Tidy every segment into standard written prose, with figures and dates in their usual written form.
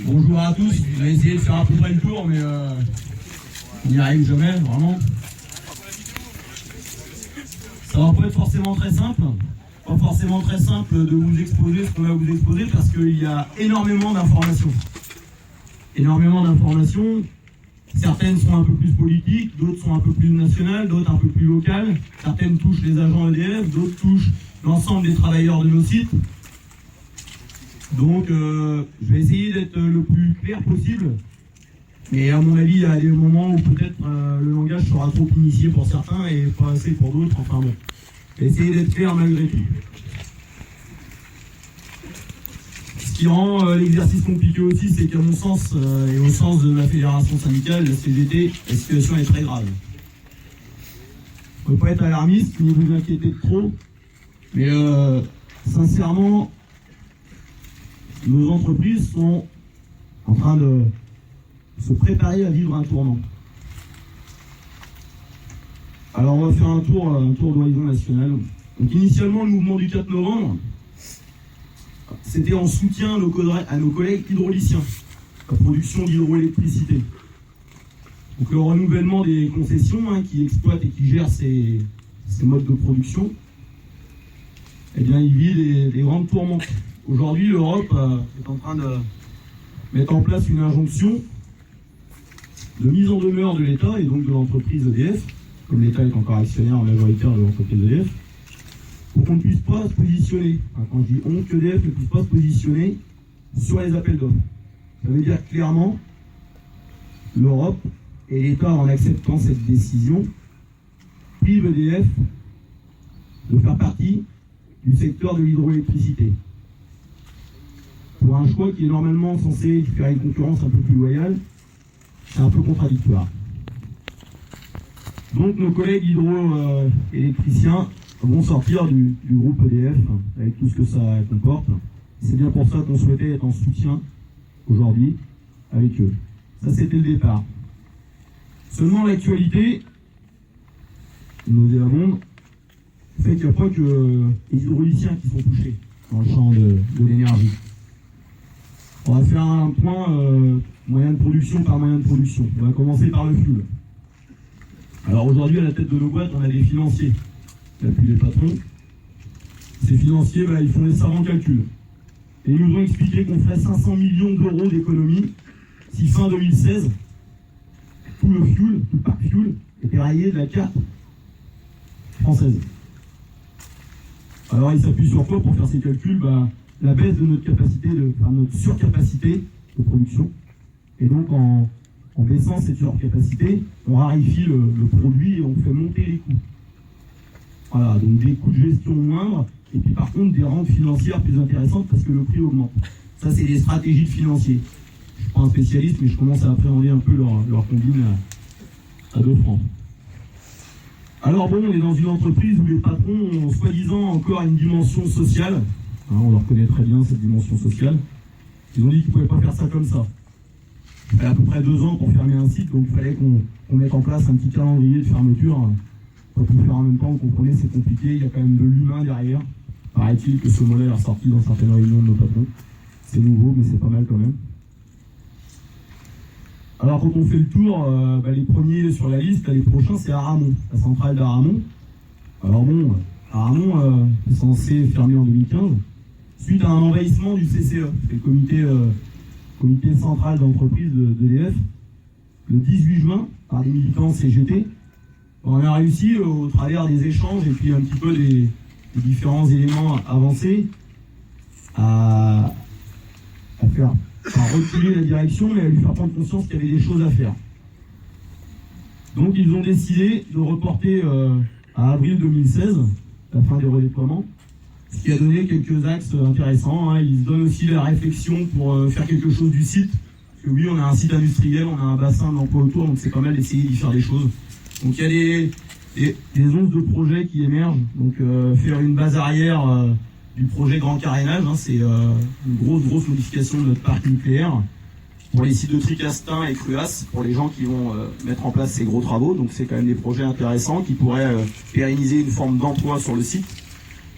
Bonjour à tous, je vais essayer de faire à peu près le tour, mais on n'y arrive jamais, vraiment. Ça va pas être forcément très simple, de vous exposer ce qu'on va vous exposer, parce qu'il y a énormément d'informations. Certaines sont un peu plus politiques, d'autres sont un peu plus nationales, d'autres un peu plus locales. Certaines touchent les agents EDF, d'autres touchent l'ensemble des travailleurs de nos sites. Donc, je vais essayer d'être le plus clair possible. Mais à mon avis, il y a des moments où peut-être le langage sera trop initié pour certains et pas assez pour d'autres. Enfin bon, je vais essayer d'être clair malgré tout. Ce qui rend l'exercice compliqué aussi, c'est qu'à mon sens, et au sens de la fédération syndicale, la CGT, la situation est très grave. On ne peut pas être alarmiste, ni vous inquiéter de trop, mais sincèrement, nos entreprises sont en train de se préparer à vivre un tournant. Alors on va faire un tour d'horizon national. Donc initialement, le mouvement du 4 novembre, c'était en soutien à nos collègues hydrauliciens, la production d'hydroélectricité. Donc le renouvellement des concessions qui exploitent et qui gèrent ces modes de production, eh bien il vit des grandes tourmentes. Aujourd'hui, l'Europe est en train de mettre en place une injonction de mise en demeure de l'État et donc de l'entreprise EDF, comme l'État est encore actionnaire majoritaire de l'entreprise EDF, pour qu'on ne puisse pas se positionner. Quand je dis on, qu'EDF ne puisse pas se positionner sur les appels d'offres. Ça veut dire clairement l'Europe et l'État, en acceptant cette décision, prive EDF de faire partie du secteur de l'hydroélectricité. Pour un choix qui est normalement censé faire une concurrence un peu plus loyale, c'est un peu contradictoire. Donc nos collègues hydroélectriciens vont sortir du groupe EDF, avec tout ce que ça comporte. C'est bien pour ça qu'on souhaitait être en soutien aujourd'hui avec eux. Ça, c'était le départ. Seulement l'actualité, nauséabonde, fait qu'il n'y a pas que les hydrauliciens qui sont touchés dans le champ de l'énergie. On va faire un point moyen de production par moyen de production. On va commencer par le fuel. Alors aujourd'hui, à la tête de nos boîtes, on a des financiers, l'appui des patrons. Ces financiers, ils font des savants calculs. Et ils nous ont expliqué qu'on ferait 500 millions d'euros d'économies si fin 2016, tout le parc fuel, était rayé de la carte française. Alors ils s'appuient sur quoi pour faire ces calculs? La baisse de notre notre surcapacité de production. Et donc en baissant cette surcapacité, on raréfie le produit et on fait monter les coûts. Voilà, donc des coûts de gestion moindres, et puis par contre des rentes financières plus intéressantes parce que le prix augmente. Ça, c'est des stratégies de financiers. Je ne suis pas un spécialiste, mais je commence à appréhender un peu leur combine à 2 francs. Alors bon, on est dans une entreprise où les patrons ont soi-disant encore une dimension sociale. On leur connaît très bien cette dimension sociale. Ils ont dit qu'ils ne pouvaient pas faire ça comme ça. Il fallait à peu près 2 ans pour fermer un site, donc il fallait qu'on mette en place un petit calendrier de fermeture. Pas tout faire en même temps, vous comprenez, c'est compliqué, il y a quand même de l'humain derrière. Paraît-il que ce modèle est ressorti dans certaines réunions de nos patrons. C'est nouveau, mais c'est pas mal quand même. Alors quand on fait le tour, les premiers sur la liste, les prochains, c'est Aramon, la centrale d'Aramon. Alors bon, Aramon est censé fermer en 2015, suite à un envahissement du CCE, c'est le comité central d'entreprise d'EDF, le 18 juin, par des militants CGT. On a réussi, au travers des échanges et puis un petit peu des différents éléments avancés, à reculer la direction, mais à lui faire prendre conscience qu'il y avait des choses à faire. Donc ils ont décidé de reporter à avril 2016 la fin des redéploiements, ce qui a donné quelques axes intéressants. Ils se donnent aussi la réflexion pour faire quelque chose du site. Parce que oui, on a un site industriel, on a un bassin d'emploi autour, donc c'est pas mal d'essayer d'y faire des choses. Donc il y a des onces de projets qui émergent. Donc faire une base arrière du projet Grand Carénage, c'est une grosse modification de notre parc nucléaire pour les sites de Tricastin et Cruas, pour les gens qui vont mettre en place ces gros travaux. Donc c'est quand même des projets intéressants qui pourraient pérenniser une forme d'emploi sur le site.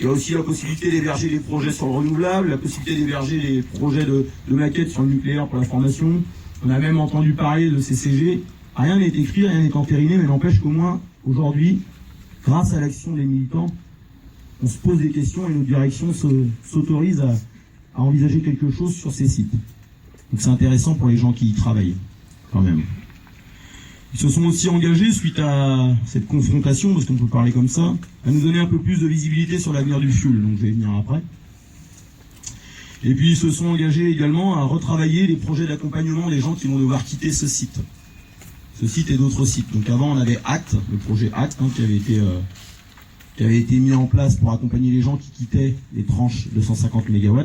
Il y a aussi la possibilité d'héberger les projets sur le renouvelable, la possibilité d'héberger les projets de maquettes sur le nucléaire pour la formation. On a même entendu parler de CCG. Rien n'est écrit, rien n'est entériné, mais n'empêche qu'au moins, aujourd'hui, grâce à l'action des militants, on se pose des questions et nos directions s'autorisent à envisager quelque chose sur ces sites. Donc c'est intéressant pour les gens qui y travaillent, quand même. Ils se sont aussi engagés, suite à cette confrontation, parce qu'on peut parler comme ça, à nous donner un peu plus de visibilité sur l'avenir du fioul, donc je vais y venir après. Et puis ils se sont engagés également à retravailler les projets d'accompagnement des gens qui vont devoir quitter ce site. Ce site et d'autres sites. Donc avant on avait ACT, le projet ACT, qui avait été mis en place pour accompagner les gens qui quittaient les tranches de 150 MW.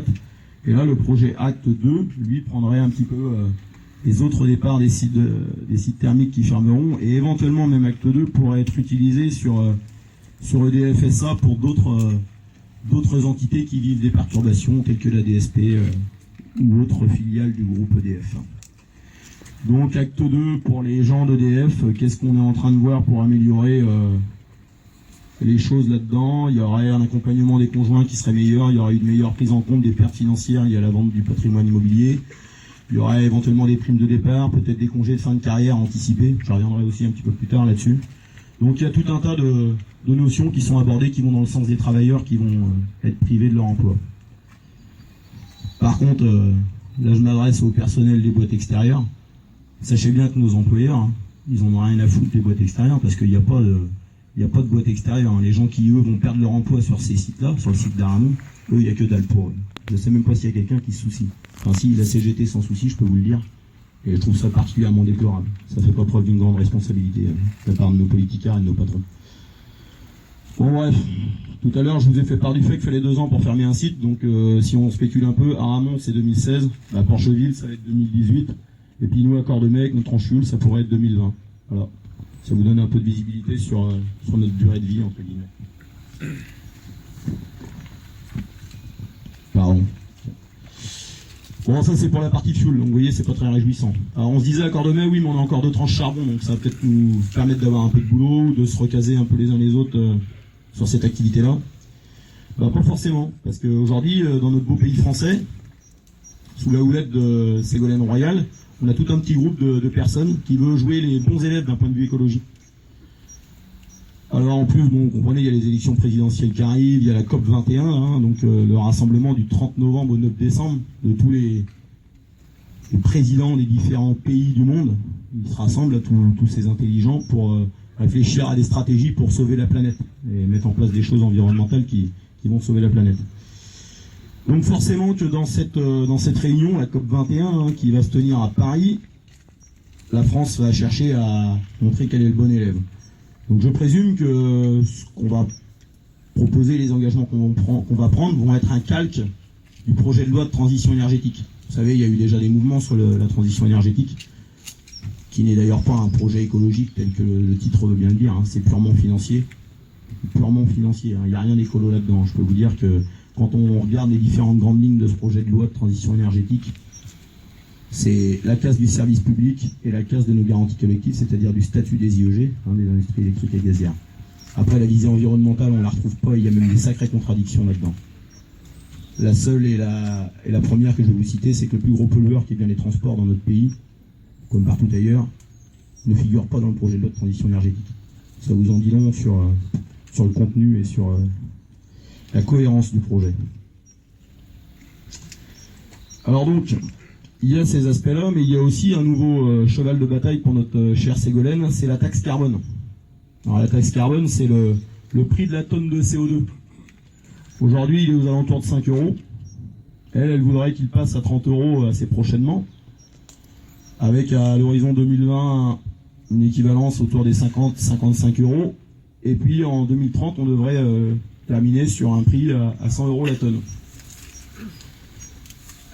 Et là le projet ACT 2, lui, prendrait un petit peu les autres départs des sites thermiques qui fermeront, et éventuellement même ACT 2 pourrait être utilisé sur EDF SA pour d'autres entités qui vivent des perturbations telles que la DSP ou autres filiales du groupe EDF. Donc acte 2 pour les gens d'EDF, qu'est-ce qu'on est en train de voir pour améliorer les choses là-dedans? Il y aurait un accompagnement des conjoints qui serait meilleur, il y aurait une meilleure prise en compte des pertes financières liées à la vente du patrimoine immobilier, il y aurait éventuellement des primes de départ, peut-être des congés de fin de carrière anticipés, je reviendrai aussi un petit peu plus tard là-dessus. Donc il y a tout un tas de notions qui sont abordées, qui vont dans le sens des travailleurs qui vont être privés de leur emploi. Par contre, là je m'adresse au personnel des boîtes extérieures. Sachez bien que nos employeurs, ils n'en ont rien à foutre des boîtes extérieures, parce qu'il n'y a pas de boîte extérieure. Les gens qui, eux, vont perdre leur emploi sur ces sites-là, sur le site d'Aramon, eux, il n'y a que dalle pour eux. Je ne sais même pas s'il y a quelqu'un qui se soucie. Enfin, si, la CGT sans souci, je peux vous le dire. Et je trouve ça particulièrement déplorable. Ça ne fait pas preuve d'une grande responsabilité de la part de nos politicards et de nos patrons. Bon, bref. Tout à l'heure, je vous ai fait part du fait qu'il fallait 2 ans pour fermer un site. Donc, si on spécule un peu, Aramon, c'est 2016. À Porcheville, ça va être 2018. Et puis nous, à Cordemais, avec notre tranche ça pourrait être 2020. Voilà. Ça vous donne un peu de visibilité sur notre durée de vie, entre guillemets. Pardon. Bon, ça c'est pour la partie fuel, donc vous voyez, c'est pas très réjouissant. Alors on se disait à Cordemais, oui, mais on a encore 2 tranches charbon, donc ça va peut-être nous permettre d'avoir un peu de boulot, de se recaser un peu les uns les autres sur cette activité-là. Bah, pas forcément, parce qu'aujourd'hui, dans notre beau pays français, sous la houlette de Ségolène Royal, on a tout un petit groupe de personnes qui veut jouer les bons élèves d'un point de vue écologique. Alors en plus, bon, vous comprenez, il y a les élections présidentielles qui arrivent, il y a la COP 21, donc le rassemblement du 30 novembre au 9 décembre de tous les présidents des différents pays du monde. Ils se rassemblent à tous ces intelligents pour réfléchir à des stratégies pour sauver la planète et mettre en place des choses environnementales qui vont sauver la planète. Donc forcément que dans cette réunion, la COP 21, qui va se tenir à Paris, la France va chercher à montrer qu'elle est le bon élève. Donc je présume que ce qu'on va proposer, les engagements qu'on va prendre, vont être un calque du projet de loi de transition énergétique. Vous savez, il y a eu déjà des mouvements sur la transition énergétique, qui n'est d'ailleurs pas un projet écologique tel que le titre veut bien le dire, c'est purement financier. Purement financier, il n'y a rien d'écolo là-dedans. Je peux vous dire que quand on regarde les différentes grandes lignes de ce projet de loi de transition énergétique, c'est la casse du service public et la casse de nos garanties collectives, c'est-à-dire du statut des IEG, des industries électriques et gazières. Après, la visée environnementale, on ne la retrouve pas, il y a même des sacrées contradictions là-dedans. La seule et la première que je vais vous citer, c'est que le plus gros pollueur qui est bien les transports dans notre pays, comme partout ailleurs, ne figure pas dans le projet de loi de transition énergétique. Ça vous en dit long sur le contenu et sur la cohérence du projet. Alors donc, il y a ces aspects-là, mais il y a aussi un nouveau cheval de bataille pour notre chère Ségolène, c'est la taxe carbone. Alors la taxe carbone, c'est le prix de la tonne de CO2. Aujourd'hui, il est aux alentours de 5 €. Elle voudrait qu'il passe à 30 € assez prochainement, avec à l'horizon 2020 une équivalence autour des 50-55 €. Et puis en 2030, on devrait terminer sur un prix à 100 € la tonne.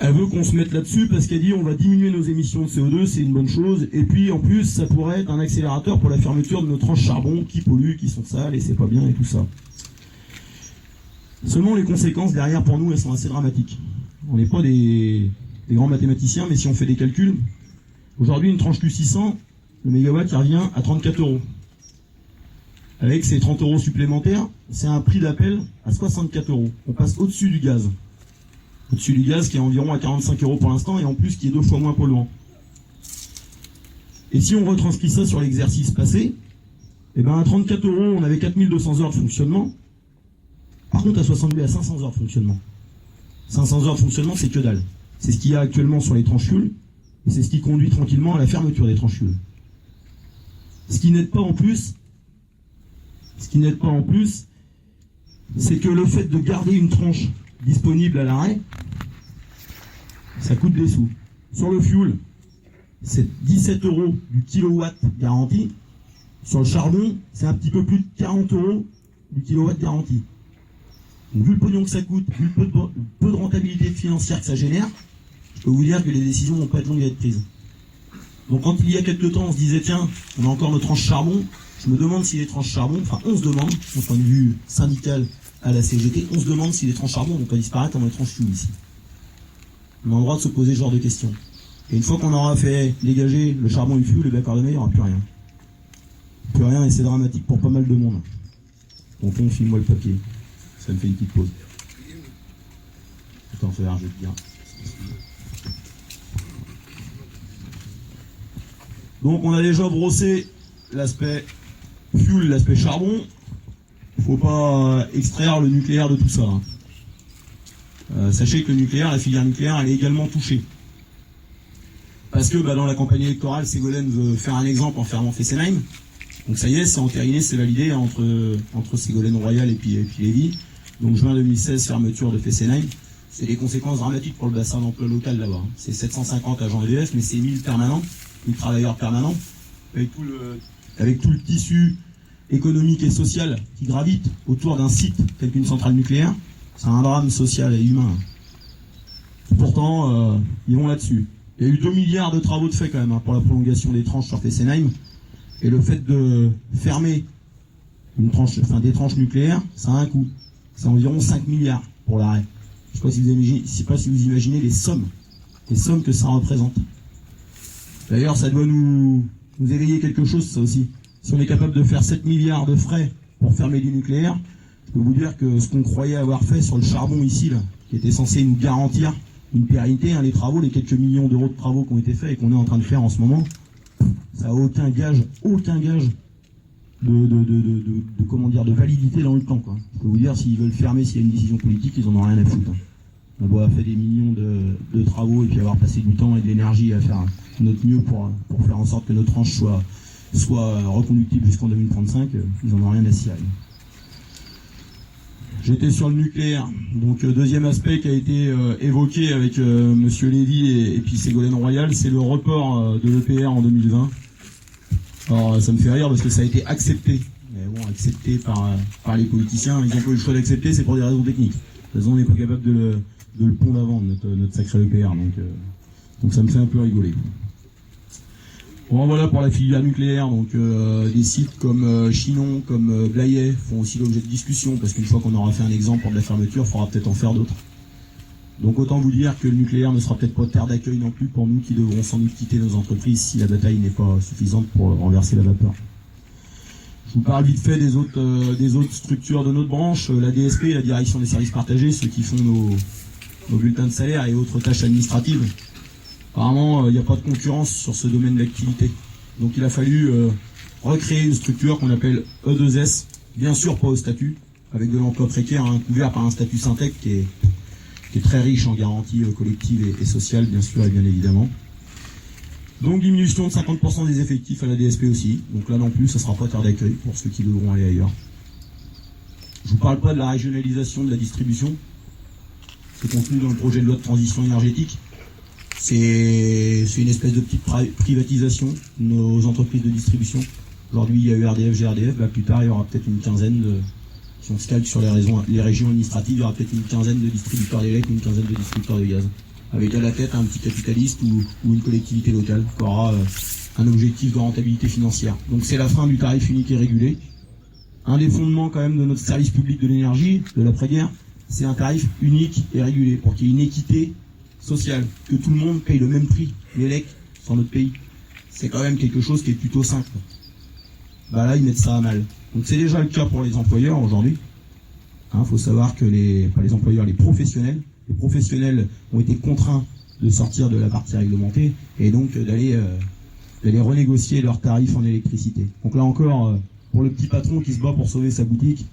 Elle veut qu'on se mette là-dessus parce qu'elle dit on va diminuer nos émissions de CO2, c'est une bonne chose. Et puis en plus, ça pourrait être un accélérateur pour la fermeture de nos tranches charbon qui polluent, qui sont sales et c'est pas bien et tout ça. Seulement les conséquences derrière pour nous, elles sont assez dramatiques. On n'est pas des grands mathématiciens, mais si on fait des calculs, aujourd'hui une tranche Q600, le mégawatt il revient à 34 €. avec ces 30 € supplémentaires, c'est un prix d'appel à 64 €. On passe au-dessus du gaz. Au-dessus du gaz qui est environ à 45 € pour l'instant et en plus qui est 2 fois moins polluant. Et si on retranscrit ça sur l'exercice passé, eh ben à 34 €, on avait 4200 heures de fonctionnement. Par contre, à 62, à 500 heures de fonctionnement. 500 heures de fonctionnement, c'est que dalle. C'est ce qu'il y a actuellement sur les tranches fuel, et c'est ce qui conduit tranquillement à la fermeture des tranches fuel. Ce qui n'aide pas en plus, c'est que le fait de garder une tranche disponible à l'arrêt, ça coûte des sous. Sur le fuel, c'est 17 € du kilowatt garanti. Sur le charbon, c'est un petit peu plus de 40 € du kilowatt garanti. Donc, vu le pognon que ça coûte, vu le peu de rentabilité financière que ça génère, je peux vous dire que les décisions vont pas être longues à être prises. Donc quand il y a quelques temps, on se disait tiens, on a encore nos tranches charbon, je me demande si les tranches charbon, enfin on se demande, d'un point de vue syndical à la CGT, on se demande si les tranches charbon vont pas disparaître comme les tranches fuel ici. On a le droit de se poser ce genre de questions. Et une fois qu'on aura fait dégager le charbon et le fuel, le bicarbonate, il n'y aura plus rien. Plus rien et c'est dramatique pour pas mal de monde. Donc on file-moi le papier. Ça me fait une petite pause. Attends, je vais te dire. Donc on a déjà brossé l'aspect fuel, l'aspect charbon. Il ne faut pas extraire le nucléaire de tout ça. Sachez que le nucléaire, la filière nucléaire, elle est également touchée. Parce que dans la campagne électorale, Ségolène veut faire un exemple en fermant Fessenheim. Donc ça y est, c'est entériné, c'est validé entre Ségolène Royal et puis Lévy. Donc juin 2016, fermeture de Fessenheim. C'est des conséquences dramatiques pour le bassin d'emploi local là-bas. C'est 750 agents EDF, mais c'est 1000 permanents, 1000 travailleurs permanents, avec tout le tissu économique et social qui gravite autour d'un site tel qu'une centrale nucléaire. C'est un drame social et humain. Pourtant, ils vont là-dessus. Il y a eu 2 milliards de travaux de fait quand même pour la prolongation des tranches sur Fessenheim. Et le fait de fermer des tranches nucléaires, ça a un coût. C'est environ 5 milliards pour l'arrêt. Je ne sais pas si vous imaginez les sommes que ça représente. D'ailleurs, ça doit nous éveiller quelque chose, ça aussi. Si on est capable de faire 7 milliards de frais pour fermer du nucléaire, je peux vous dire que ce qu'on croyait avoir fait sur le charbon ici, là, qui était censé nous garantir une pérennité, les travaux, les quelques millions d'euros de travaux qui ont été faits et qu'on est en train de faire en ce moment, ça n'a aucun gage de validité dans le temps, quoi. Je peux vous dire, s'ils veulent fermer, s'il y a une décision politique, ils en ont rien à foutre. On doit avoir fait des millions de travaux et puis avoir passé du temps et de l'énergie à faire notre mieux pour faire en sorte que nos tranches soient reconductibles jusqu'en 2035, ils n'en ont rien à cirer. J'étais sur le nucléaire, donc deuxième aspect qui a été évoqué avec Monsieur Lévy et puis Ségolène Royal, c'est le report de l'EPR en 2020. Alors ça me fait rire parce que ça a été accepté, mais bon, accepté par les politiciens, ils n'ont pas eu le choix d'accepter, c'est pour des raisons techniques. De toute façon, on n'est pas capable de le pondre avant notre sacré EPR, donc ça me fait un peu rigoler. Bon, voilà pour la filière nucléaire, donc des sites comme Chinon, comme Blayais font aussi l'objet de discussion, parce qu'une fois qu'on aura fait un exemple pour de la fermeture, il faudra peut-être en faire d'autres. Donc autant vous dire que le nucléaire ne sera peut-être pas terre d'accueil non plus pour nous qui devrons sans doute quitter nos entreprises si la bataille n'est pas suffisante pour renverser la vapeur. Je vous parle vite fait des autres structures de notre branche, la DSP, la direction des services partagés, ceux qui font nos bulletins de salaire et autres tâches administratives. Apparemment, il n'y a pas de concurrence sur ce domaine d'activité. Donc il a fallu recréer une structure qu'on appelle E2S, bien sûr pas au statut, avec de l'emploi précaire, couvert par un statut Syntec qui est très riche en garanties collectives et sociales, bien sûr et bien évidemment. Donc diminution de 50% des effectifs à la DSP aussi. Donc là non plus, ça ne sera pas terre d'accueil pour ceux qui devront aller ailleurs. Je ne vous parle pas de la régionalisation de la distribution. C'est contenu dans le projet de loi de transition énergétique. C'est une espèce de petite privatisation de nos entreprises de distribution. Aujourd'hui, il y a eu RDF, GRDF. Plus tard, il y aura peut-être une quinzaine de... Si on se calque sur les régions administratives, il y aura peut-être une quinzaine de distributeurs d'électricité, une quinzaine de distributeurs de gaz. Avec à la tête un petit capitaliste ou une collectivité locale qui aura un objectif de rentabilité financière. Donc c'est la fin du tarif unique et régulé. Un des fondements quand même de notre service public de l'énergie, de l'après-guerre, c'est un tarif unique et régulé, pour qu'il y ait une équité sociale, que tout le monde paye le même prix, l'élec, sur notre pays. C'est quand même quelque chose qui est plutôt simple. bah là ils mettent ça à mal. Donc c'est déjà le cas pour les employeurs aujourd'hui. Faut savoir que pas les employeurs, les professionnels ont été contraints de sortir de la partie réglementée et donc d'aller renégocier leurs tarifs en électricité. Donc là encore, pour le petit patron qui se bat pour sauver sa boutique,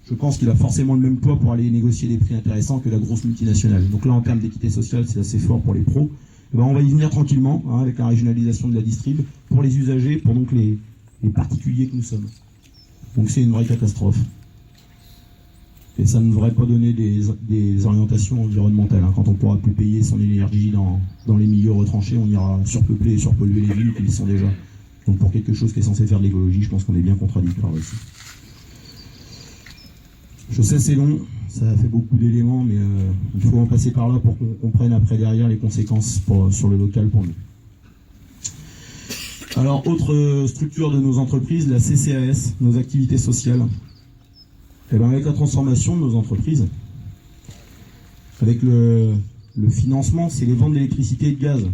je pense qu'il a forcément le même poids pour aller négocier des prix intéressants que la grosse multinationale. Donc là, en termes d'équité sociale, c'est assez fort pour les pros. Et ben, on va y venir tranquillement, avec la régionalisation de la distrib, pour les usagers, pour donc les particuliers que nous sommes. Donc c'est une vraie catastrophe. Et ça ne devrait pas donner des orientations environnementales. Quand on ne pourra plus payer son énergie dans les milieux retranchés, on ira surpeupler et surpolluer les villes qui y sont déjà. Donc pour quelque chose qui est censé faire de l'écologie, je pense qu'on est bien contradictoire aussi. Je sais c'est long, ça fait beaucoup d'éléments, mais il faut en passer par là pour qu'on comprenne après derrière les conséquences sur le local pour nous. Alors autre structure de nos entreprises, la CCAS, nos activités sociales. Et bien avec la transformation de nos entreprises, avec le financement, c'est les ventes d'électricité et de gaz.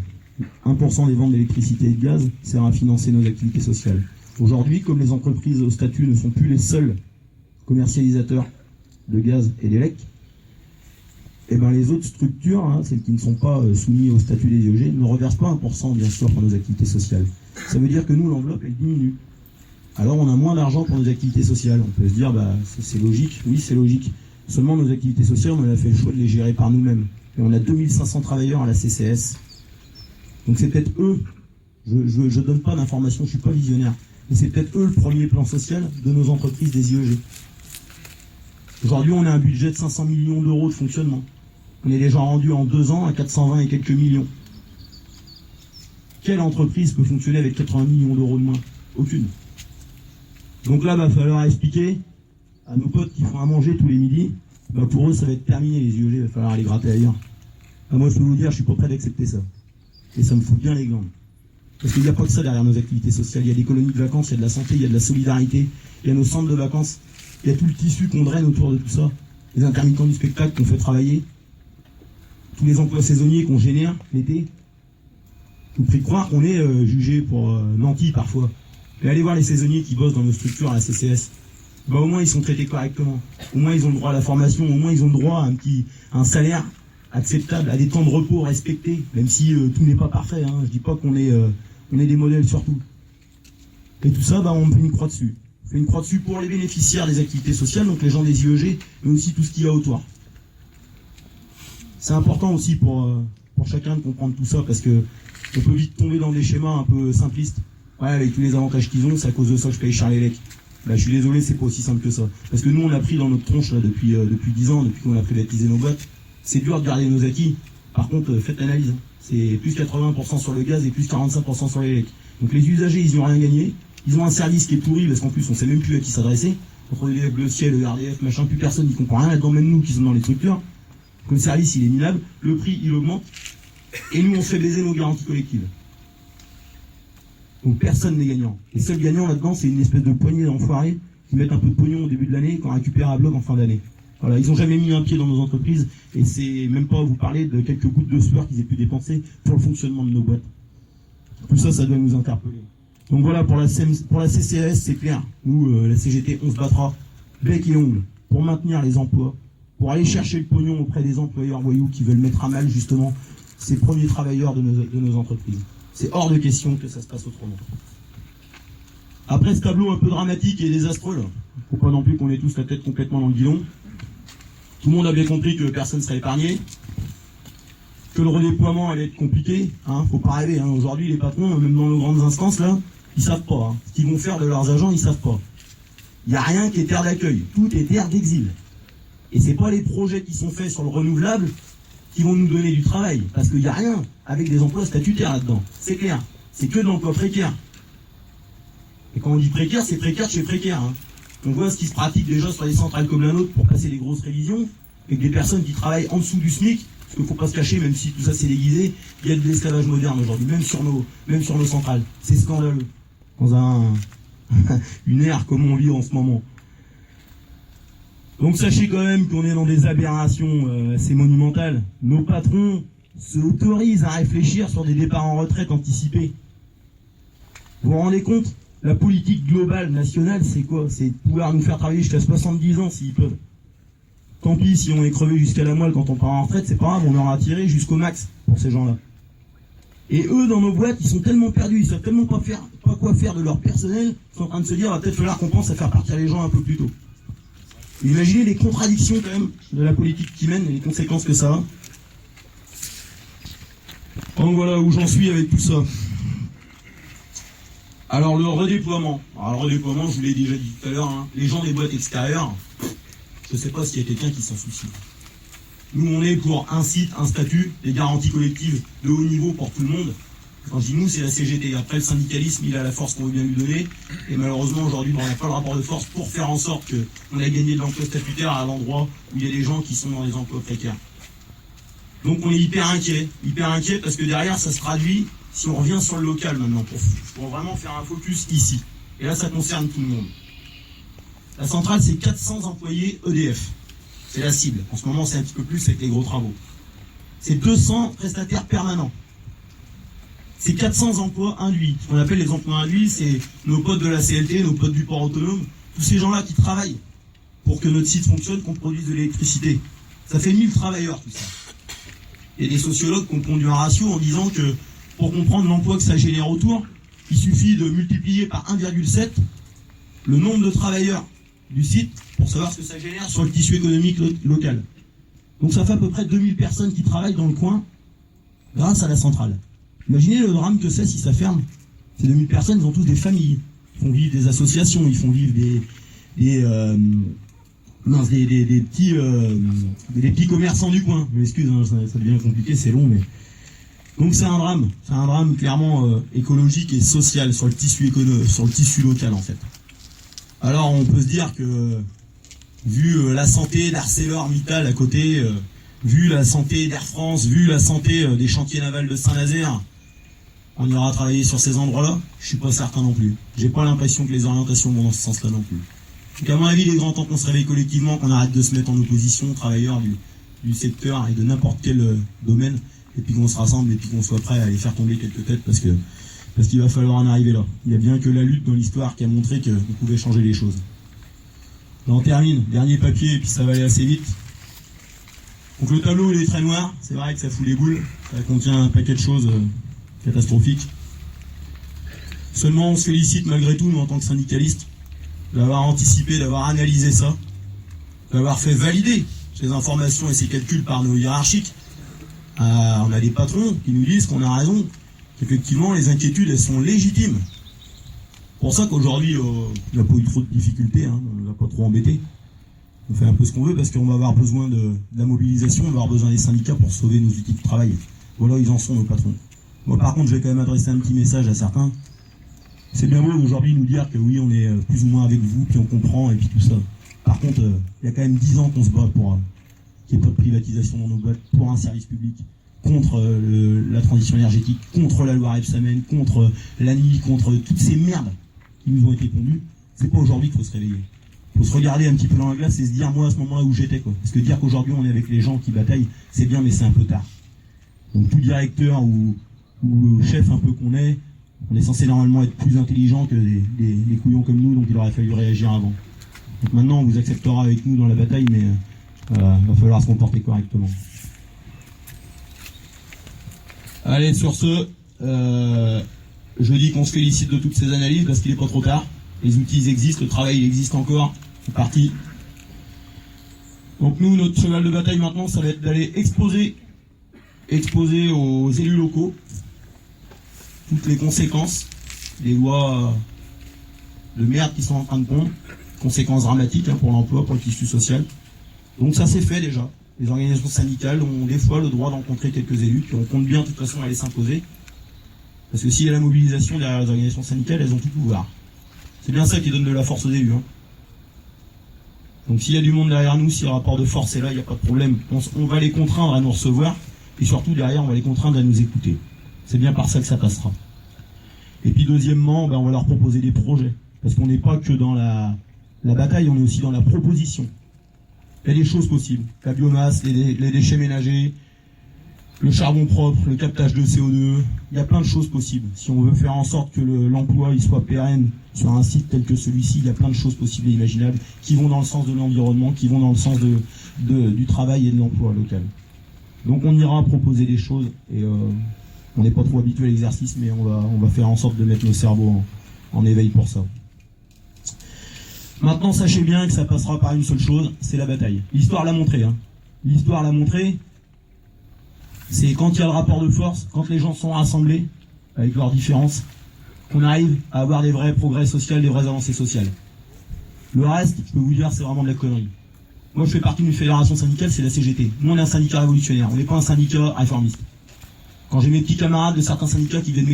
1% des ventes d'électricité et de gaz sert à financer nos activités sociales. Aujourd'hui, comme les entreprises au statut ne sont plus les seuls commercialisateurs de gaz et d'élec, et ben les autres structures, celles qui ne sont pas soumises au statut des IEG, ne reversent pas 1% bien sûr pour nos activités sociales. Ça veut dire que nous, l'enveloppe, elle diminue. Alors on a moins d'argent pour nos activités sociales. On peut se dire, c'est logique. Oui, c'est logique. Seulement nos activités sociales, on a fait le choix de les gérer par nous-mêmes. Et on a 2500 travailleurs à la CCS. Donc c'est peut-être eux, je donne pas d'informations, je suis pas visionnaire, mais c'est peut-être eux le premier plan social de nos entreprises des IEG. Aujourd'hui, on a un budget de 500 millions d'euros de fonctionnement. On est déjà rendu en 2 ans à 420 et quelques millions. Quelle entreprise peut fonctionner avec 80 millions d'euros de moins? Aucune. Donc là, il va falloir expliquer à nos potes qui font à manger tous les midis, pour eux, ça va être terminé les IEG, il va falloir aller gratter ailleurs. Moi, je peux vous dire, je suis pas prêt d'accepter ça. Et ça me fout bien les glandes. Parce qu'il n'y a pas que ça derrière nos activités sociales. Il y a des colonies de vacances, il y a de la santé, il y a de la solidarité, il y a nos centres de vacances, il y a tout le tissu qu'on draine autour de tout ça. Les intermittents du spectacle qu'on fait travailler, tous les emplois saisonniers qu'on génère l'été. On fait croire qu'on est jugé pour nantis parfois. Mais allez voir les saisonniers qui bossent dans nos structures à la CCS. Au moins ils sont traités correctement. Au moins ils ont le droit à la formation, au moins ils ont le droit à un salaire acceptable, à des temps de repos respectés, même si tout n'est pas parfait. Je dis pas qu'on est des modèles surtout. Et tout ça, on fait une croix dessus. On fait une croix dessus pour les bénéficiaires des activités sociales, donc les gens des IEG, mais aussi tout ce qu'il y a autour. C'est important aussi pour chacun de comprendre tout ça, parce que on peut vite tomber dans des schémas un peu simplistes. Ouais, avec tous les avantages qu'ils ont, c'est à cause de ça que je paye cher l'élec. Je suis désolé, c'est pas aussi simple que ça. Parce que nous, on a pris dans notre tronche là, depuis 10 ans, depuis qu'on a privatisé nos boîtes. C'est dur de garder nos acquis. Par contre, faites l'analyse. C'est plus 80% sur le gaz et plus 45% sur l'élec. Donc les usagers, ils n'ont rien gagné. Ils ont un service qui est pourri, parce qu'en plus, on sait même plus à qui s'adresser. Entre le ciel, le RDF, machin, plus personne n'y comprend rien là-dedans, même nous qui sommes dans les structures. Donc le service, il est minable. Le prix, il augmente. Et nous, on se fait baiser nos garanties collectives. Donc personne n'est gagnant. Les seuls gagnants là-dedans, c'est une espèce de poignée d'enfoirés qui mettent un peu de pognon au début de l'année et qu'on récupère à bloc en fin d'année. Voilà, ils n'ont jamais mis un pied dans nos entreprises et c'est même pas vous parler de quelques gouttes de sueur qu'ils aient pu dépenser pour le fonctionnement de nos boîtes. Tout ça, ça doit nous interpeller. Donc voilà, pour la CCAS, c'est clair. Nous, la CGT, on se battra bec et ongle pour maintenir les emplois, pour aller chercher le pognon auprès des employeurs voyous qui veulent mettre à mal justement ces premiers travailleurs de nos entreprises. C'est hors de question que ça se passe autrement. Après ce tableau un peu dramatique et désastreux, il ne faut pas non plus qu'on ait tous la tête complètement dans le guidon. Tout le monde a bien compris que personne ne serait épargné, que le redéploiement allait être compliqué. Faut pas rêver. Aujourd'hui, les patrons, même dans nos grandes instances, là, ils savent pas. Ce qu'ils vont faire de leurs agents, ils savent pas. Il n'y a rien qui est terre d'accueil. Tout est terre d'exil. Et c'est pas les projets qui sont faits sur le renouvelable qui vont nous donner du travail. Parce qu'il n'y a rien avec des emplois statutaires là-dedans. C'est clair. C'est que de l'emploi précaire. Et quand on dit précaire, c'est précaire chez précaire. On voit ce qui se pratique déjà sur les centrales comme la nôtre pour passer les grosses révisions, avec des personnes qui travaillent en dessous du SMIC, parce qu'il ne faut pas se cacher, même si tout ça c'est déguisé, il y a de l'esclavage moderne aujourd'hui, même sur nos centrales. C'est scandaleux. Dans une ère comme on vit en ce moment. Donc sachez quand même qu'on est dans des aberrations assez monumentales. Nos patrons se autorisent à réfléchir sur des départs en retraite anticipés. Vous vous rendez compte? La politique globale, nationale, c'est quoi? C'est de pouvoir nous faire travailler jusqu'à 70 ans s'ils peuvent. Tant pis si on est crevé jusqu'à la moelle quand on part en retraite, c'est pas grave, on aura tiré jusqu'au max pour ces gens-là. Et eux, dans nos boîtes, ils sont tellement perdus, ils savent tellement pas quoi faire de leur personnel, ils sont en train de se dire, va peut-être falloir qu'on pense à faire partir les gens un peu plus tôt. Imaginez les contradictions quand même de la politique qui mène et les conséquences que ça a. Donc voilà où j'en suis avec tout ça. Alors le redéploiement. Alors le redéploiement, je vous l'ai déjà dit tout à l'heure, hein, les gens des boîtes extérieures, je ne sais pas s'il y a quelqu'un qui s'en soucie. Nous, on est pour un site, un statut, des garanties collectives de haut niveau pour tout le monde. Quand je dis nous, c'est la CGT. Après, le syndicalisme, il a la force qu'on veut bien lui donner. Et malheureusement, aujourd'hui, on n'a pas le rapport de force pour faire en sorte qu'on ait gagné de l'emploi statutaire à l'endroit où il y a des gens qui sont dans les emplois précaires. Donc on est hyper inquiet parce que derrière, ça se traduit, si on revient sur le local maintenant, pour vraiment faire un focus ici. Et là, ça concerne tout le monde. La centrale, c'est 400 employés EDF. C'est la cible. En ce moment, c'est un petit peu plus avec les gros travaux. C'est 200 prestataires permanents. C'est 400 emplois induits. Ce qu'on appelle les emplois induits, c'est nos potes de la CLT, nos potes du port autonome, tous ces gens-là qui travaillent pour que notre site fonctionne, qu'on produise de l'électricité. Ça fait 1000 travailleurs, tout ça. Il y a des sociologues qui ont pondu un ratio en disant que pour comprendre l'emploi que ça génère autour, il suffit de multiplier par 1,7 le nombre de travailleurs du site pour savoir ce que ça génère sur le tissu économique local. Donc ça fait à peu près 2000 personnes qui travaillent dans le coin grâce à la centrale. Imaginez le drame que c'est si ça ferme. Ces 2000 personnes, ils ont tous des familles. Ils font vivre des associations, ils font vivre des petits commerçants du coin. Je m'excuse, hein, ça devient compliqué, c'est long, mais... Donc c'est un drame clairement écologique et social sur le tissu local en fait. Alors on peut se dire que, vu la santé d'ArcelorMittal à côté, vu la santé d'Air France, vu la santé des chantiers navals de Saint-Nazaire, on ira travailler sur ces endroits-là? Je suis pas certain non plus. J'ai pas l'impression que les orientations vont dans ce sens-là non plus. Donc à mon avis, il est grand temps qu'on se réveille collectivement, qu'on arrête de se mettre en opposition aux travailleurs du secteur et de n'importe quel domaine, et puis qu'on se rassemble et puis qu'on soit prêt à aller faire tomber quelques têtes parce qu'il va falloir en arriver là. Il n'y a bien que la lutte dans l'histoire qui a montré qu'on pouvait changer les choses. Là, on termine, dernier papier, et puis ça va aller assez vite. Donc le tableau, il est très noir, c'est vrai que ça fout les boules, ça contient un paquet de choses catastrophiques. Seulement, on se félicite malgré tout, nous, en tant que syndicalistes, d'avoir anticipé, d'avoir analysé ça, d'avoir fait valider ces informations et ces calculs par nos hiérarchiques. On a des patrons qui nous disent qu'on a raison, qu'effectivement les inquiétudes elles sont légitimes. C'est pour ça qu'aujourd'hui on n'a pas eu trop de difficultés, hein, on ne va pas trop embêter. On fait un peu ce qu'on veut parce qu'on va avoir besoin de la mobilisation, on va avoir besoin des syndicats pour sauver nos outils de travail. Voilà, ils en sont nos patrons. Moi par contre je vais quand même adresser un petit message à certains. C'est bien beau aujourd'hui nous dire que oui on est plus ou moins avec vous, puis on comprend et puis tout ça. Par contre, il y a quand même 10 ans qu'on se bat pour qu'il n'y ait pas de privatisation dans nos boîtes, pour un service public, contre la transition énergétique, contre la loi Rebsamen, contre la nuit, contre toutes ces merdes qui nous ont été pondues. C'est pas aujourd'hui qu'il faut se réveiller. Il faut se regarder un petit peu dans la glace et se dire moi à ce moment-là où j'étais quoi. Parce que dire qu'aujourd'hui on est avec les gens qui bataillent, c'est bien mais c'est un peu tard. Donc tout directeur ou chef un peu qu'on est, on est censé normalement être plus intelligent que des couillons comme nous, donc il aurait fallu réagir avant. Donc maintenant on vous acceptera avec nous dans la bataille, mais il va falloir se comporter correctement. Allez, sur ce, je dis qu'on se félicite de toutes ces analyses parce qu'il n'est pas trop tard. Les outils ils existent, le travail il existe encore, c'est parti. Donc nous, notre cheval de bataille maintenant, ça va être d'aller exposer aux élus locaux toutes les conséquences des lois de merde qui sont en train de pondre, conséquences dramatiques hein, pour l'emploi, pour le tissu social. Donc ça s'est fait déjà. Les organisations syndicales ont des fois le droit de rencontrer quelques élus, puis on compte bien de toute façon à les s'imposer. Parce que s'il y a la mobilisation derrière les organisations syndicales, elles ont tout pouvoir. C'est bien ça qui donne de la force aux élus. Hein. Donc s'il y a du monde derrière nous, si le rapport de force est là, il n'y a pas de problème. On va les contraindre à nous recevoir, et surtout derrière, on va les contraindre à nous écouter. C'est bien par ça que ça passera. Et puis deuxièmement, on va leur proposer des projets. Parce qu'on n'est pas que dans la bataille, on est aussi dans la proposition. Il y a des choses possibles. La biomasse, les déchets ménagers, le charbon propre, le captage de CO2, il y a plein de choses possibles. Si on veut faire en sorte que l'emploi il soit pérenne sur un site tel que celui-ci, il y a plein de choses possibles et imaginables qui vont dans le sens de l'environnement, qui vont dans le sens du travail et de l'emploi local. Donc on ira proposer des choses et on n'est pas trop habitué à l'exercice, mais on va faire en sorte de mettre nos cerveaux en éveil pour ça. Maintenant, sachez bien que ça passera par une seule chose, c'est la bataille. L'histoire l'a montré. L'histoire l'a montré. C'est quand il y a le rapport de force, quand les gens sont rassemblés, avec leurs différences, qu'on arrive à avoir des vrais progrès sociaux, des vraies avancées sociales. Le reste, je peux vous dire, c'est vraiment de la connerie. Moi, je fais partie d'une fédération syndicale, c'est la CGT. Nous, on est un syndicat révolutionnaire, on n'est pas un syndicat réformiste. Quand j'ai mes petits camarades de certains syndicats qui viennent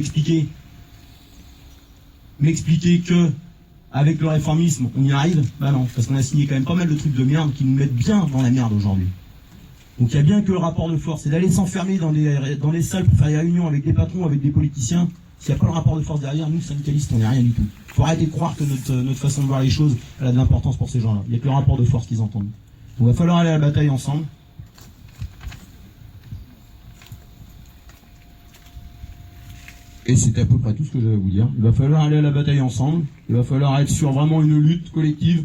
m'expliquer que, avec le réformisme, on y arrive, bah non, parce qu'on a signé quand même pas mal de trucs de merde qui nous mettent bien dans la merde aujourd'hui. Donc il y a bien que le rapport de force, c'est d'aller s'enfermer dans les salles pour faire des réunions avec des patrons, avec des politiciens. S'il n'y a pas le rapport de force derrière, nous, syndicalistes, on n'est rien du tout. Il faut arrêter de croire que notre façon de voir les choses, elle a de l'importance pour ces gens-là. Il n'y a que le rapport de force qu'ils entendent. Donc il va falloir aller à la bataille ensemble. Et c'est à peu près tout ce que j'avais à vous dire. Il va falloir aller à la bataille ensemble. Il va falloir être sur vraiment une lutte collective.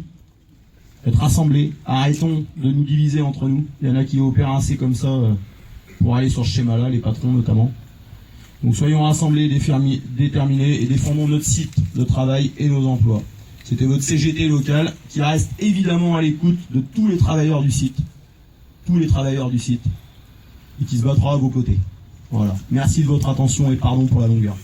Être rassemblés, arrêtons de nous diviser entre nous. Il y en a qui opèrent assez comme ça pour aller sur ce schéma-là, les patrons notamment. Donc soyons rassemblés, déterminés et défendons notre site de travail et nos emplois. C'était votre CGT local qui reste évidemment à l'écoute de tous les travailleurs du site. Tous les travailleurs du site. Et qui se battra à vos côtés. Voilà. Merci de votre attention et pardon pour la longueur.